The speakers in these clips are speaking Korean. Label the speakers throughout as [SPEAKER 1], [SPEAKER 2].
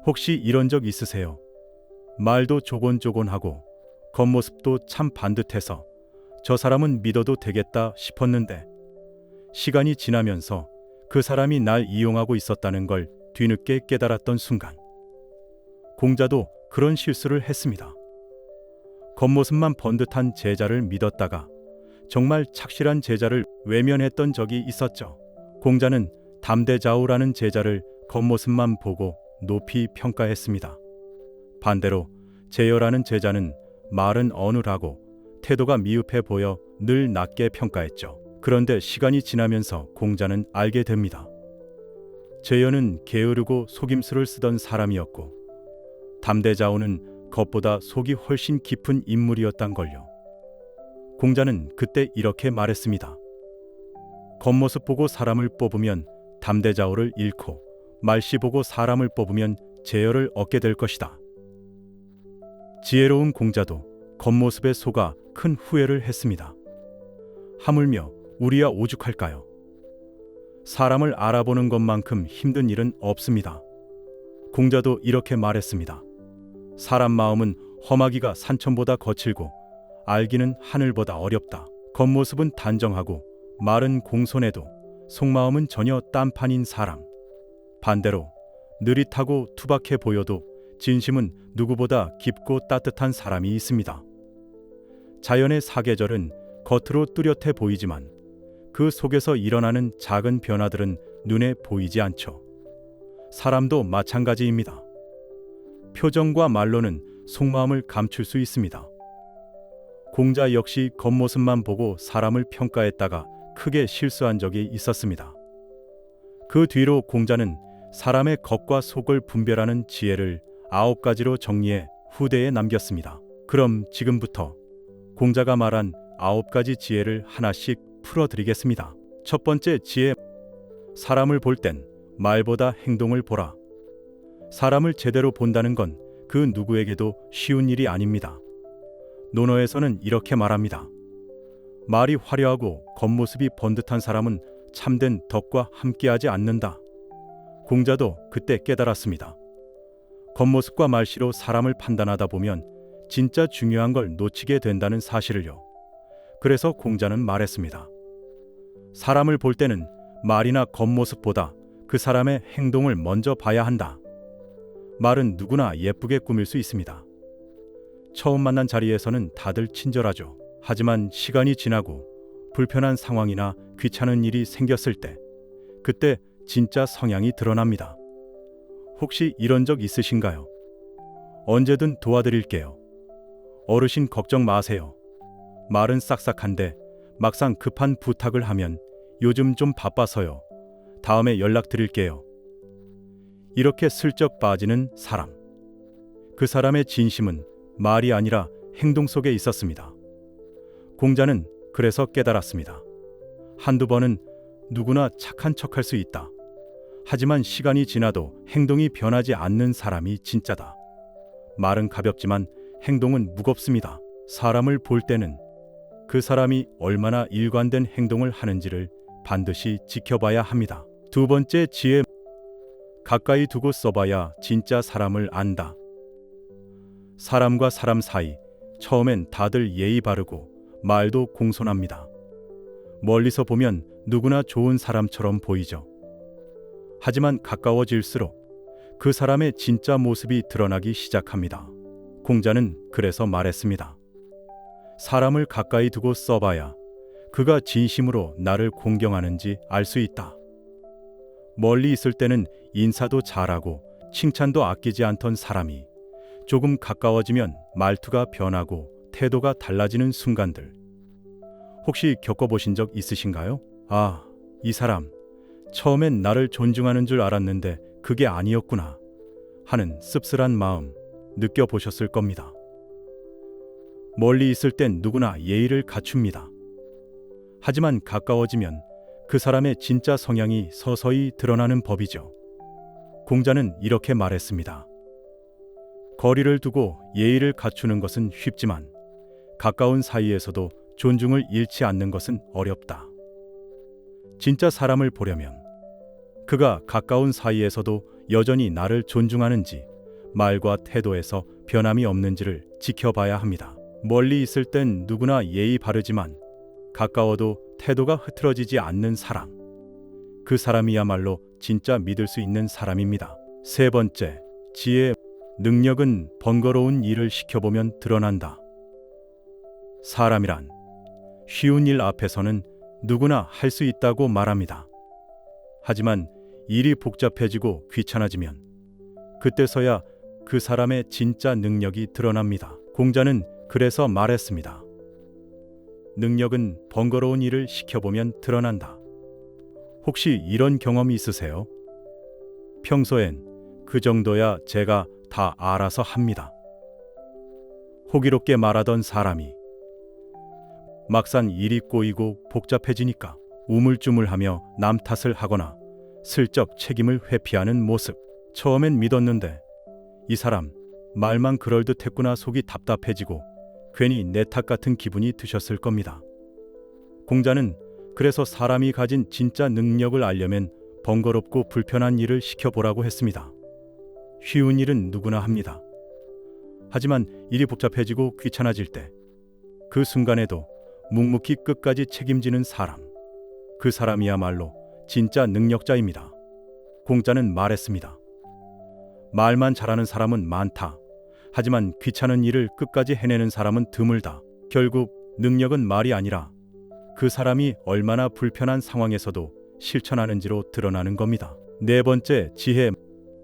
[SPEAKER 1] 혹시 이런 적 있으세요? 말도 조곤조곤하고 겉모습도 참 반듯해서 저 사람은 믿어도 되겠다 싶었는데 시간이 지나면서 그 사람이 날 이용하고 있었다는 걸 뒤늦게 깨달았던 순간 공자도 그런 실수를 했습니다. 겉모습만 번듯한 제자를 믿었다가 정말 착실한 제자를 외면했던 적이 있었죠. 공자는 담대자우라는 제자를 겉모습만 보고 높이 평가했습니다. 반대로 제여라는 제자는 말은 어눌하고 태도가 미흡해 보여 늘 낮게 평가했죠. 그런데 시간이 지나면서 공자는 알게 됩니다. 제여는 게으르고 속임수를 쓰던 사람이었고 담대자우는 겉보다 속이 훨씬 깊은 인물이었단 걸요. 공자는 그때 이렇게 말했습니다. 겉모습 보고 사람을 뽑으면 담대자우를 잃고 말씨 보고 사람을 뽑으면 제여를 얻게 될 것이다. 지혜로운 공자도 겉모습에 속아 큰 후회를 했습니다. 하물며 우리야 오죽할까요? 사람을 알아보는 것만큼 힘든 일은 없습니다. 공자도 이렇게 말했습니다. 사람 마음은 험하기가 산천보다 거칠고 알기는 하늘보다 어렵다. 겉모습은 단정하고 말은 공손해도 속마음은 전혀 딴판인 사람. 반대로 느릿하고 투박해 보여도 진심은 누구보다 깊고 따뜻한 사람이 있습니다. 자연의 사계절은 겉으로 뚜렷해 보이지만 그 속에서 일어나는 작은 변화들은 눈에 보이지 않죠. 사람도 마찬가지입니다. 표정과 말로는 속마음을 감출 수 있습니다. 공자 역시 겉모습만 보고 사람을 평가했다가 크게 실수한 적이 있었습니다. 그 뒤로 공자는 사람의 겉과 속을 분별하는 지혜를 9가지로 정리해 후대에 남겼습니다. 그럼 지금부터 공자가 말한 9가지 지혜를 하나씩 풀어드리겠습니다. 첫 번째 지혜, 사람을 볼 땐 말보다 행동을 보라. 사람을 제대로 본다는 건 그 누구에게도 쉬운 일이 아닙니다. 논어에서는 이렇게 말합니다. 말이 화려하고 겉모습이 번듯한 사람은 참된 덕과 함께하지 않는다. 공자도 그때 깨달았습니다. 겉모습과 말씨로 사람을 판단하다 보면 진짜 중요한 걸 놓치게 된다는 사실을요. 그래서 공자는 말했습니다. 사람을 볼 때는 말이나 겉모습보다 그 사람의 행동을 먼저 봐야 한다. 말은 누구나 예쁘게 꾸밀 수 있습니다. 처음 만난 자리에서는 다들 친절하죠. 하지만 시간이 지나고 불편한 상황이나 귀찮은 일이 생겼을 때 그때 진짜 성향이 드러납니다. 혹시 이런 적 있으신가요? 언제든 도와드릴게요. 어르신 걱정 마세요. 말은 싹싹한데 막상 급한 부탁을 하면 요즘 좀 바빠서요. 다음에 연락드릴게요. 이렇게 슬쩍 빠지는 사람. 그 사람의 진심은 말이 아니라 행동 속에 있었습니다. 공자는 그래서 깨달았습니다. 한두 번은 누구나 착한 척할 수 있다. 하지만 시간이 지나도 행동이 변하지 않는 사람이 진짜다. 말은 가볍지만 행동은 무겁습니다. 사람을 볼 때는 그 사람이 얼마나 일관된 행동을 하는지를 반드시 지켜봐야 합니다. 두 번째 지혜, 가까이 두고 써봐야 진짜 사람을 안다. 사람과 사람 사이, 처음엔 다들 예의 바르고 말도 공손합니다. 멀리서 보면 누구나 좋은 사람처럼 보이죠. 하지만 가까워질수록 그 사람의 진짜 모습이 드러나기 시작합니다. 공자는 그래서 말했습니다. 사람을 가까이 두고 써봐야 그가 진심으로 나를 공경하는지 알 수 있다. 멀리 있을 때는 인사도 잘하고 칭찬도 아끼지 않던 사람이 조금 가까워지면 말투가 변하고 태도가 달라지는 순간들. 혹시 겪어보신 적 있으신가요? 아, 이 사람 처음엔 나를 존중하는 줄 알았는데 그게 아니었구나 하는 씁쓸한 마음 느껴보셨을 겁니다. 멀리 있을 땐 누구나 예의를 갖춥니다. 하지만 가까워지면 그 사람의 진짜 성향이 서서히 드러나는 법이죠. 공자는 이렇게 말했습니다. 거리를 두고 예의를 갖추는 것은 쉽지만 가까운 사이에서도 존중을 잃지 않는 것은 어렵다. 진짜 사람을 보려면 그가 가까운 사이에서도 여전히 나를 존중하는지 말과 태도에서 변함이 없는지를 지켜봐야 합니다. 멀리 있을 땐 누구나 예의 바르지만 가까워도 태도가 흐트러지지 않는 사람. 그 사람이야말로 진짜 믿을 수 있는 사람입니다. 세 번째, 지혜. 능력은 번거로운 일을 시켜보면 드러난다. 사람이란 쉬운 일 앞에서는 누구나 할 수 있다고 말합니다. 하지만 일이 복잡해지고 귀찮아지면 그때서야 그 사람의 진짜 능력이 드러납니다. 공자는 그래서 말했습니다. 능력은 번거로운 일을 시켜보면 드러난다. 혹시 이런 경험이 있으세요? 평소엔 그 정도야 제가 다 알아서 합니다. 호기롭게 말하던 사람이 막상 일이 꼬이고 복잡해지니까 우물쭈물하며 남 탓을 하거나 슬쩍 책임을 회피하는 모습. 처음엔 믿었는데 이 사람 말만 그럴듯했구나. 속이 답답해지고 괜히 내 탓 같은 기분이 드셨을 겁니다. 공자는 그래서 사람이 가진 진짜 능력을 알려면 번거롭고 불편한 일을 시켜보라고 했습니다. 쉬운 일은 누구나 합니다. 하지만 일이 복잡해지고 귀찮아질 때 그 순간에도 묵묵히 끝까지 책임지는 사람. 그 사람이야말로 진짜 능력자입니다. 공자는 말했습니다. 말만 잘하는 사람은 많다. 하지만 귀찮은 일을 끝까지 해내는 사람은 드물다. 결국 능력은 말이 아니라 그 사람이 얼마나 불편한 상황에서도 실천하는지로 드러나는 겁니다. 네 번째, 지혜.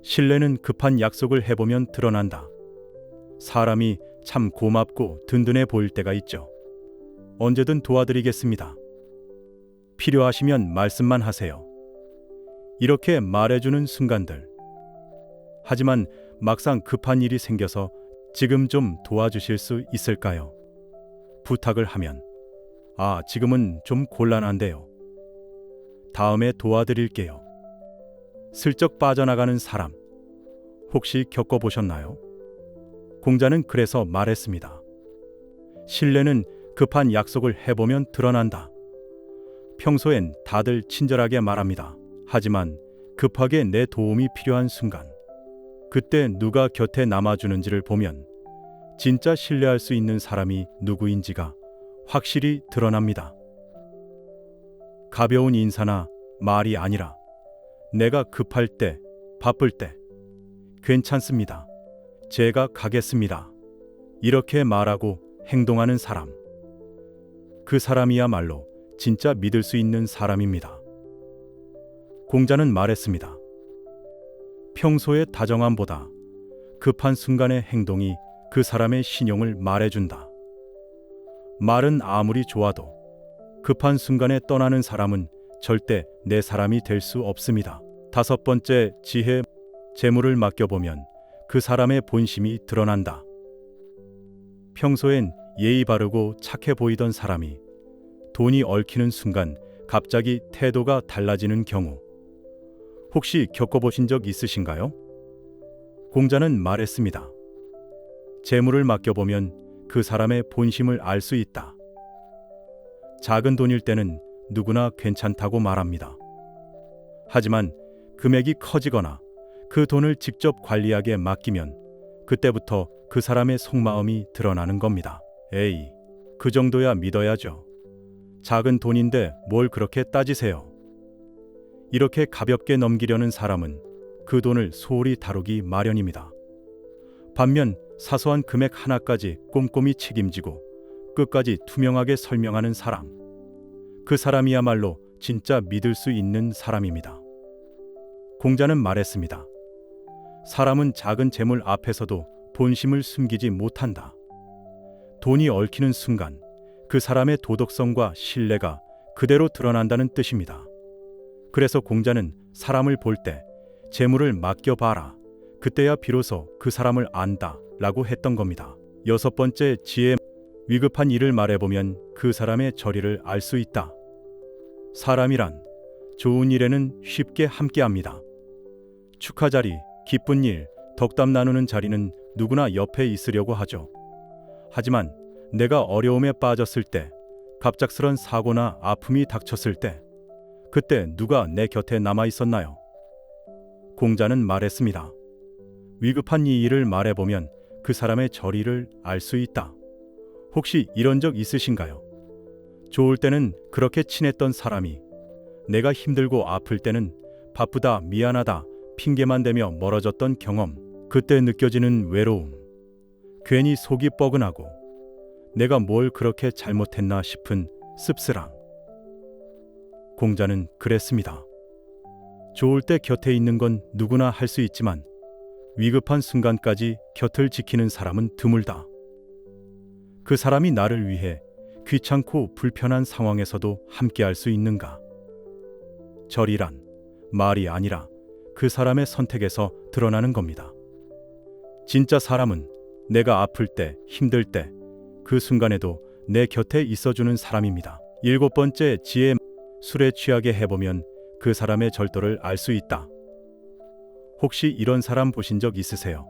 [SPEAKER 1] 신뢰는 급한 약속을 해보면 드러난다. 사람이 참 고맙고 든든해 보일 때가 있죠. 언제든 도와드리겠습니다. 필요하시면 말씀만 하세요. 이렇게 말해주는 순간들. 하지만 막상 급한 일이 생겨서 지금 좀 도와주실 수 있을까요? 부탁을 하면 지금은 좀 곤란한데요. 다음에 도와드릴게요. 슬쩍 빠져나가는 사람. 혹시 겪어보셨나요? 공자는 그래서 말했습니다. 신뢰는 급한 약속을 해보면 드러난다. 평소엔 다들 친절하게 말합니다. 하지만 급하게 내 도움이 필요한 순간, 그때 누가 곁에 남아주는지를 보면 진짜 신뢰할 수 있는 사람이 누구인지가 확실히 드러납니다. 가벼운 인사나 말이 아니라 내가 급할 때, 바쁠 때 괜찮습니다. 제가 가겠습니다. 이렇게 말하고 행동하는 사람. 그 사람이야말로 진짜 믿을 수 있는 사람입니다. 공자는 말했습니다. 평소의 다정함보다 급한 순간의 행동이 그 사람의 신용을 말해준다. 말은 아무리 좋아도 급한 순간에 떠나는 사람은 절대 내 사람이 될 수 없습니다. 다섯 번째, 지혜. 재물을 맡겨보면 그 사람의 본심이 드러난다. 평소엔 예의 바르고 착해 보이던 사람이 돈이 얽히는 순간 갑자기 태도가 달라지는 경우 혹시 겪어보신 적 있으신가요? 공자는 말했습니다. 재물을 맡겨보면 그 사람의 본심을 알 수 있다. 작은 돈일 때는 누구나 괜찮다고 말합니다. 하지만 금액이 커지거나 그 돈을 직접 관리하게 맡기면 그때부터 그 사람의 속마음이 드러나는 겁니다. 에이, 그 정도야 믿어야죠. 작은 돈인데 뭘 그렇게 따지세요. 이렇게 가볍게 넘기려는 사람은 그 돈을 소홀히 다루기 마련입니다. 반면 사소한 금액 하나까지 꼼꼼히 책임지고 끝까지 투명하게 설명하는 사람. 그 사람이야말로 진짜 믿을 수 있는 사람입니다. 공자는 말했습니다. 사람은 작은 재물 앞에서도 본심을 숨기지 못한다. 돈이 얽히는 순간 그 사람의 도덕성과 신뢰가 그대로 드러난다는 뜻입니다. 그래서 공자는 사람을 볼 때 재물을 맡겨봐라. 그때야 비로소 그 사람을 안다 라고 했던 겁니다. 여섯 번째, 지혜. 위급한 일을 말해보면 그 사람의 저리를 알 수 있다. 사람이란 좋은 일에는 쉽게 함께합니다. 축하 자리, 기쁜 일, 덕담 나누는 자리는 누구나 옆에 있으려고 하죠. 하지만 내가 어려움에 빠졌을 때, 갑작스런 사고나 아픔이 닥쳤을 때, 그때 누가 내 곁에 남아 있었나요? 공자는 말했습니다. 위급한 이 일을 말해보면 그 사람의 저리를 알 수 있다. 혹시 이런 적 있으신가요? 좋을 때는 그렇게 친했던 사람이 내가 힘들고 아플 때는 바쁘다, 미안하다, 핑계만 대며 멀어졌던 경험. 그때 느껴지는 외로움. 괜히 속이 뻐근하고 내가 뭘 그렇게 잘못했나 싶은 씁쓸함. 공자는 그랬습니다. 좋을 때 곁에 있는 건 누구나 할 수 있지만 위급한 순간까지 곁을 지키는 사람은 드물다. 그 사람이 나를 위해 귀찮고 불편한 상황에서도 함께할 수 있는가? 절이란 말이 아니라 그 사람의 선택에서 드러나는 겁니다. 진짜 사람은 내가 아플 때, 힘들 때, 그 순간에도 내 곁에 있어주는 사람입니다. 7번째 지혜. 술에 취하게 해보면 그 사람의 절도를 알 수 있다. 혹시 이런 사람 보신 적 있으세요?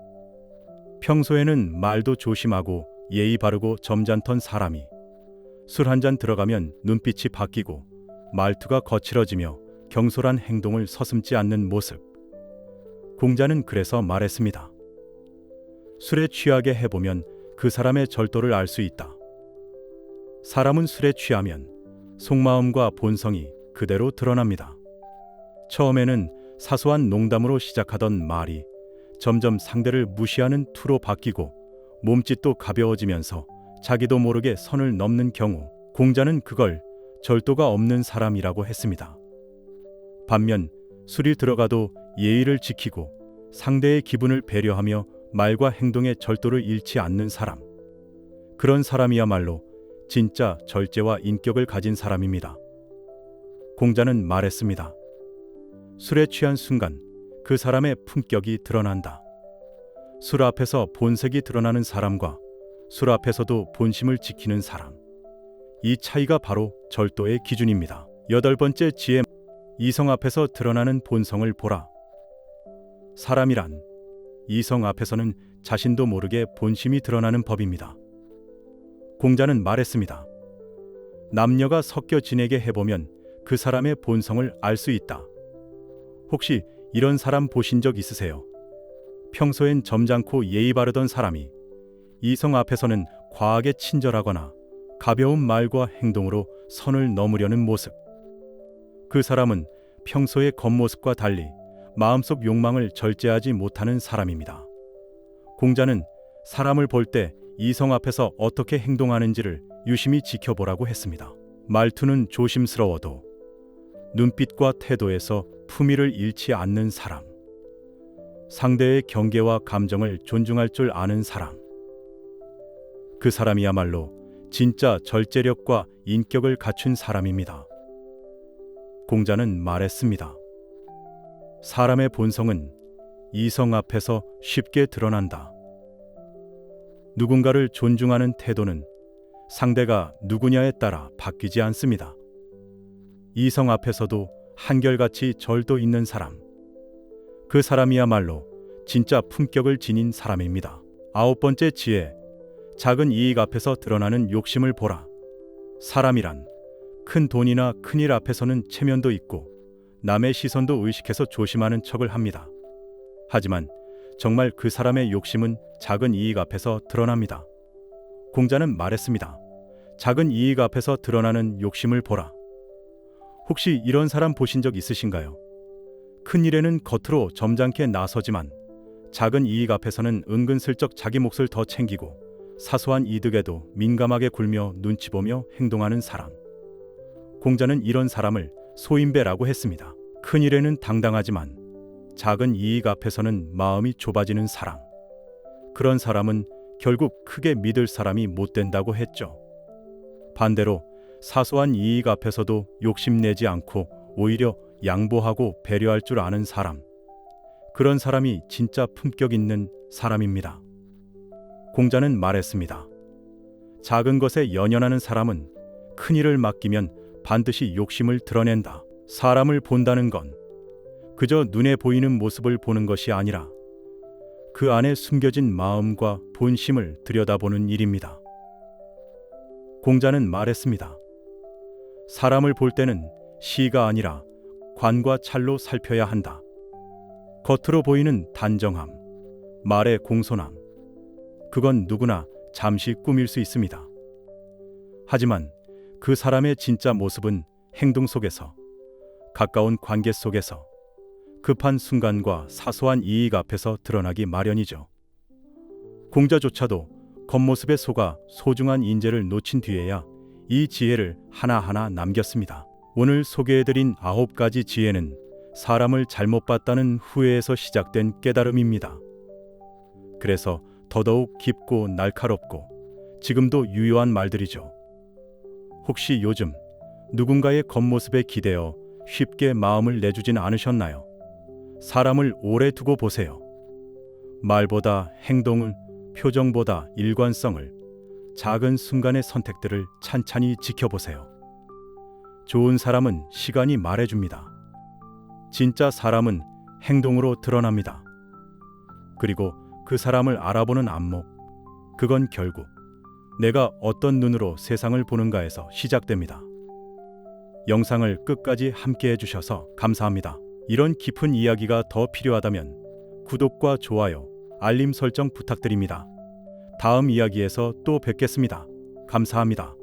[SPEAKER 1] 평소에는 말도 조심하고 예의 바르고 점잖던 사람이 술 한 잔 들어가면 눈빛이 바뀌고 말투가 거칠어지며 경솔한 행동을 서슴지 않는 모습. 공자는 그래서 말했습니다. 술에 취하게 해보면 그 사람의 절도를 알 수 있다. 사람은 술에 취하면 속마음과 본성이 그대로 드러납니다. 처음에는 사소한 농담으로 시작하던 말이 점점 상대를 무시하는 투로 바뀌고 몸짓도 가벼워지면서 자기도 모르게 선을 넘는 경우, 공자는 그걸 절도가 없는 사람이라고 했습니다. 반면 술이 들어가도 예의를 지키고 상대의 기분을 배려하며 말과 행동의 절도를 잃지 않는 사람, 그런 사람이야말로 진짜 절제와 인격을 가진 사람입니다. 공자는 말했습니다. 술에 취한 순간 그 사람의 품격이 드러난다. 술 앞에서 본색이 드러나는 사람과 술 앞에서도 본심을 지키는 사람, 이 차이가 바로 절도의 기준입니다. 8번째 지혜. 이성 앞에서 드러나는 본성을 보라. 사람이란 이성 앞에서는 자신도 모르게 본심이 드러나는 법입니다. 공자는 말했습니다. 남녀가 섞여 지내게 해보면 그 사람의 본성을 알 수 있다. 혹시 이런 사람 보신 적 있으세요? 평소엔 점잖고 예의 바르던 사람이 이성 앞에서는 과하게 친절하거나 가벼운 말과 행동으로 선을 넘으려는 모습. 그 사람은 평소의 겉모습과 달리 마음속 욕망을 절제하지 못하는 사람입니다. 공자는 사람을 볼 때 이성 앞에서 어떻게 행동하는지를 유심히 지켜보라고 했습니다. 말투는 조심스러워도 눈빛과 태도에서 품위를 잃지 않는 사람, 상대의 경계와 감정을 존중할 줄 아는 사람, 그 사람이야말로 진짜 절제력과 인격을 갖춘 사람입니다. 공자는 말했습니다. 사람의 본성은 이성 앞에서 쉽게 드러난다. 누군가를 존중하는 태도는 상대가 누구냐에 따라 바뀌지 않습니다. 이성 앞에서도 한결같이 절도 있는 사람, 그 사람이야말로 진짜 품격을 지닌 사람입니다. 9번째 지혜. 작은 이익 앞에서 드러나는 욕심을 보라. 사람이란 큰 돈이나 큰일 앞에서는 체면도 있고 남의 시선도 의식해서 조심하는 척을 합니다. 하지만 정말 그 사람의 욕심은 작은 이익 앞에서 드러납니다. 공자는 말했습니다. 작은 이익 앞에서 드러나는 욕심을 보라. 혹시 이런 사람 보신 적 있으신가요? 큰 일에는 겉으로 점잖게 나서지만 작은 이익 앞에서는 은근슬쩍 자기 몫을 더 챙기고 사소한 이득에도 민감하게 굴며 눈치 보며 행동하는 사람. 공자는 이런 사람을 소인배라고 했습니다. 큰 일에는 당당하지만 작은 이익 앞에서는 마음이 좁아지는 사람. 그런 사람은 결국 크게 믿을 사람이 못 된다고 했죠. 반대로 사소한 이익 앞에서도 욕심내지 않고 오히려 양보하고 배려할 줄 아는 사람. 그런 사람이 진짜 품격 있는 사람입니다. 공자는 말했습니다. 작은 것에 연연하는 사람은 큰 일을 맡기면 반드시 욕심을 드러낸다. 사람을 본다는 건 그저 눈에 보이는 모습을 보는 것이 아니라 그 안에 숨겨진 마음과 본심을 들여다보는 일입니다. 공자는 말했습니다. 사람을 볼 때는 시가 아니라 관과 찰로 살펴야 한다. 겉으로 보이는 단정함, 말의 공손함. 그건 누구나 잠시 꾸밀 수 있습니다. 하지만 그 사람의 진짜 모습은 행동 속에서, 가까운 관계 속에서, 급한 순간과 사소한 이익 앞에서 드러나기 마련이죠. 공자조차도 겉모습에 속아 소중한 인재를 놓친 뒤에야 이 지혜를 하나하나 남겼습니다. 오늘 소개해드린 9가지 지혜는 사람을 잘못 봤다는 후회에서 시작된 깨달음입니다. 그래서 더더욱 깊고 날카롭고 지금도 유효한 말들이죠. 혹시 요즘 누군가의 겉모습에 기대어 쉽게 마음을 내주진 않으셨나요? 사람을 오래 두고 보세요. 말보다 행동을, 표정보다 일관성을, 작은 순간의 선택들을 찬찬히 지켜보세요. 좋은 사람은 시간이 말해줍니다. 진짜 사람은 행동으로 드러납니다. 그리고 그 사람을 알아보는 안목, 그건 결국 내가 어떤 눈으로 세상을 보는가에서 시작됩니다. 영상을 끝까지 함께 해주셔서 감사합니다. 이런 깊은 이야기가 더 필요하다면 구독과 좋아요, 알림 설정 부탁드립니다. 다음 이야기에서 또 뵙겠습니다. 감사합니다.